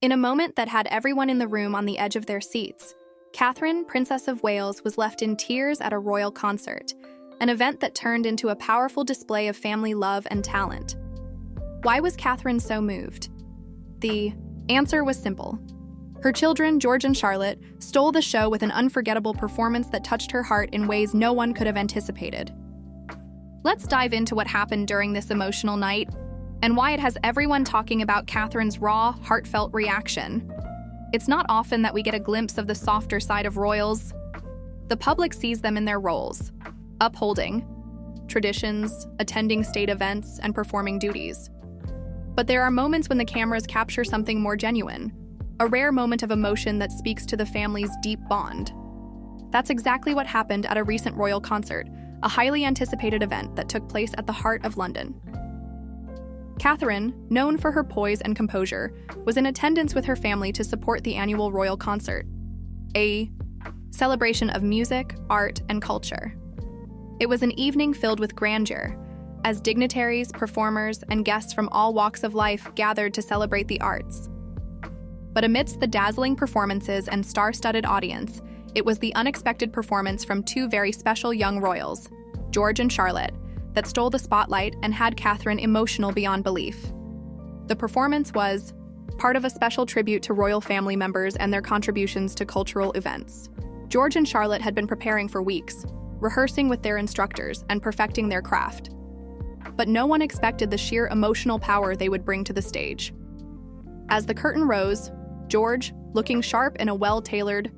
In a moment that had everyone in the room on the edge of their seats, Catherine, Princess of Wales, was left in tears at a royal concert, an event that turned into a powerful display of family love and talent. Why was Catherine so moved? The answer was simple. Her children, George and Charlotte, stole the show with an unforgettable performance that touched her heart in ways no one could have anticipated. Let's dive into what happened during this emotional night and why it has everyone talking about Catherine's raw, heartfelt reaction. It's not often that we get a glimpse of the softer side of royals. The public sees them in their roles, upholding traditions, attending state events, and performing duties. But there are moments when the cameras capture something more genuine, a rare moment of emotion that speaks to the family's deep bond. That's exactly what happened at a recent royal concert, a highly anticipated event that took place at the heart of London. Catherine, known for her poise and composure, was in attendance with her family to support the annual royal concert, a celebration of music, art, and culture. It was an evening filled with grandeur, as dignitaries, performers, and guests from all walks of life gathered to celebrate the arts. But amidst the dazzling performances and star-studded audience, it was the unexpected performance from two very special young royals, George and Charlotte, that stole the spotlight and had Catherine emotional beyond belief. The performance was part of a special tribute to royal family members and their contributions to cultural events. George and Charlotte had been preparing for weeks, rehearsing with their instructors and perfecting their craft. But no one expected the sheer emotional power they would bring to the stage. As the curtain rose, George, looking sharp in a well-tailored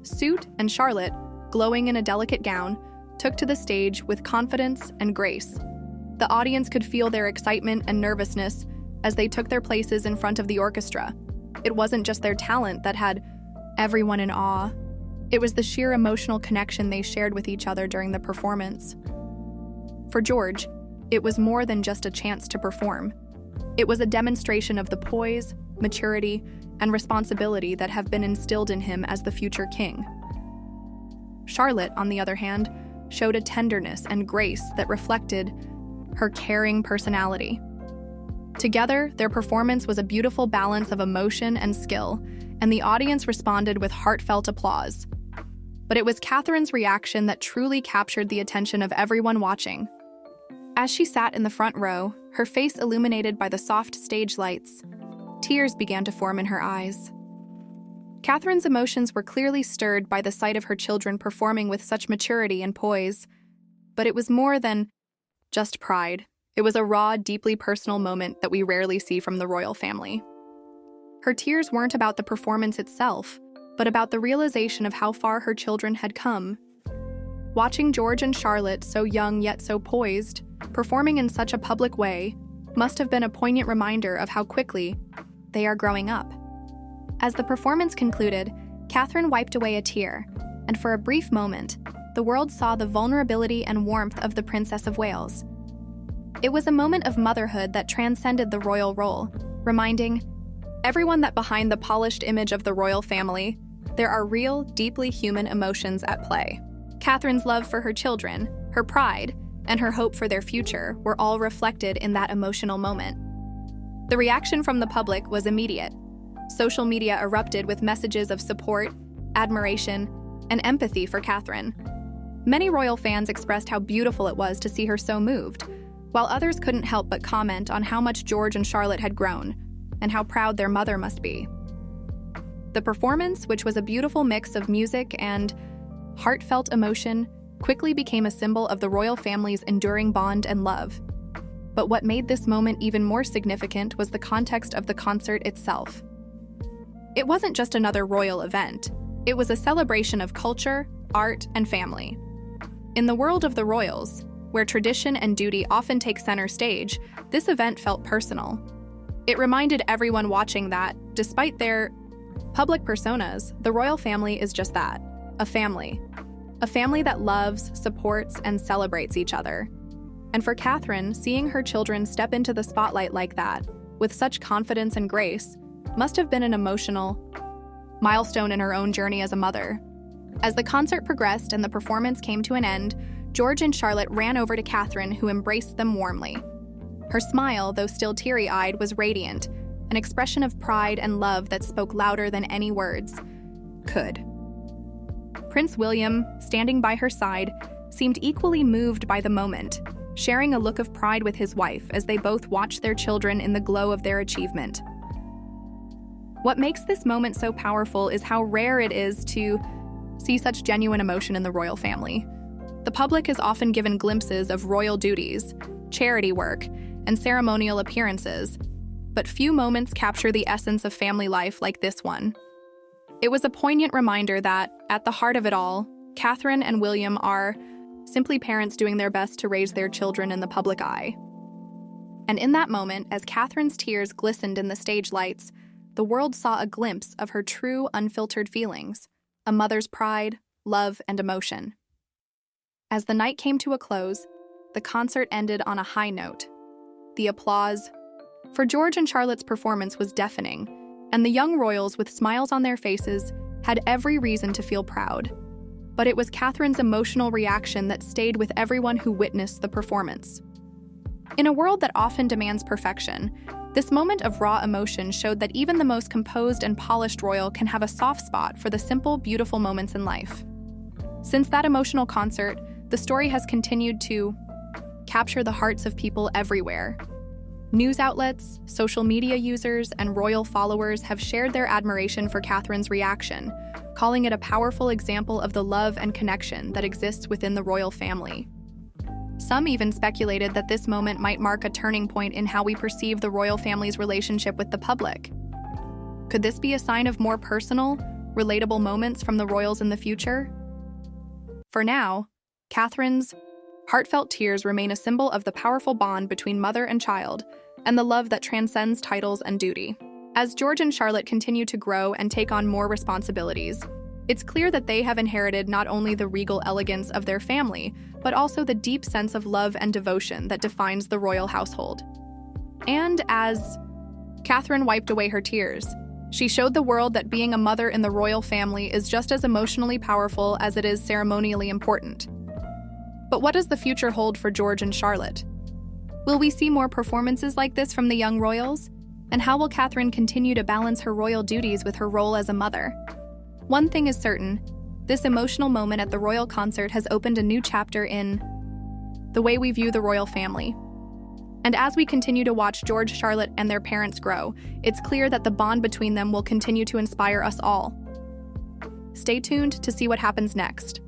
suit, and Charlotte, glowing in a delicate gown, took to the stage with confidence and grace. The audience could feel their excitement and nervousness as they took their places in front of the orchestra. It wasn't just their talent that had everyone in awe. It was the sheer emotional connection they shared with each other during the performance. For George, it was more than just a chance to perform. It was a demonstration of the poise, maturity, and responsibility that have been instilled in him as the future king. Charlotte, on the other hand, showed a tenderness and grace that reflected her caring personality. Together, their performance was a beautiful balance of emotion and skill, and the audience responded with heartfelt applause. But it was Catherine's reaction that truly captured the attention of everyone watching. As she sat in the front row, her face illuminated by the soft stage lights, tears began to form in her eyes. Catherine's emotions were clearly stirred by the sight of her children performing with such maturity and poise. But it was more than just pride. It was a raw, deeply personal moment that we rarely see from the royal family. Her tears weren't about the performance itself, but about the realization of how far her children had come. Watching George and Charlotte, so young yet so poised, performing in such a public way, must have been a poignant reminder of how quickly they are growing up. As the performance concluded, Catherine wiped away a tear, and for a brief moment, the world saw the vulnerability and warmth of the Princess of Wales. It was a moment of motherhood that transcended the royal role, reminding everyone that behind the polished image of the royal family, there are real, deeply human emotions at play. Catherine's love for her children, her pride, and her hope for their future were all reflected in that emotional moment. The reaction from the public was immediate. Social media erupted with messages of support, admiration, and empathy for Catherine. Many royal fans expressed how beautiful it was to see her so moved, while others couldn't help but comment on how much George and Charlotte had grown, and how proud their mother must be. The performance, which was a beautiful mix of music and heartfelt emotion, quickly became a symbol of the royal family's enduring bond and love. But what made this moment even more significant was the context of the concert itself. It wasn't just another royal event. It was a celebration of culture, art, and family. In the world of the royals, where tradition and duty often take center stage, this event felt personal. It reminded everyone watching that, despite their public personas, the royal family is just that, a family. A family that loves, supports, and celebrates each other. And for Catherine, seeing her children step into the spotlight like that, with such confidence and grace, must have been an emotional milestone in her own journey as a mother. As the concert progressed and the performance came to an end, George and Charlotte ran over to Catherine, who embraced them warmly. Her smile, though still teary-eyed, was radiant, an expression of pride and love that spoke louder than any words could. Prince William, standing by her side, seemed equally moved by the moment, sharing a look of pride with his wife as they both watched their children in the glow of their achievement. What makes this moment so powerful is how rare it is to see such genuine emotion in the royal family. The public is often given glimpses of royal duties, charity work, and ceremonial appearances, but few moments capture the essence of family life like this one. It was a poignant reminder that, at the heart of it all, Catherine and William are simply parents doing their best to raise their children in the public eye. And in that moment, as Catherine's tears glistened in the stage lights, the world saw a glimpse of her true, unfiltered feelings, a mother's pride, love, and emotion. As the night came to a close, the concert ended on a high note. The applause for George and Charlotte's performance was deafening, and the young royals, with smiles on their faces, had every reason to feel proud. But it was Catherine's emotional reaction that stayed with everyone who witnessed the performance. In a world that often demands perfection, this moment of raw emotion showed that even the most composed and polished royal can have a soft spot for the simple, beautiful moments in life. Since that emotional concert, the story has continued to capture the hearts of people everywhere. News outlets, social media users, and royal followers have shared their admiration for Catherine's reaction, calling it a powerful example of the love and connection that exists within the royal family. Some even speculated that this moment might mark a turning point in how we perceive the royal family's relationship with the public. Could this be a sign of more personal, relatable moments from the royals in the future? For now, Catherine's heartfelt tears remain a symbol of the powerful bond between mother and child, and the love that transcends titles and duty. As George and Charlotte continue to grow and take on more responsibilities, it's clear that they have inherited not only the regal elegance of their family, but also the deep sense of love and devotion that defines the royal household. And as Catherine wiped away her tears, she showed the world that being a mother in the royal family is just as emotionally powerful as it is ceremonially important. But what does the future hold for George and Charlotte? Will we see more performances like this from the young royals? And how will Catherine continue to balance her royal duties with her role as a mother? One thing is certain, this emotional moment at the royal concert has opened a new chapter in the way we view the royal family. And as we continue to watch George, Charlotte, and their parents grow, it's clear that the bond between them will continue to inspire us all. Stay tuned to see what happens next.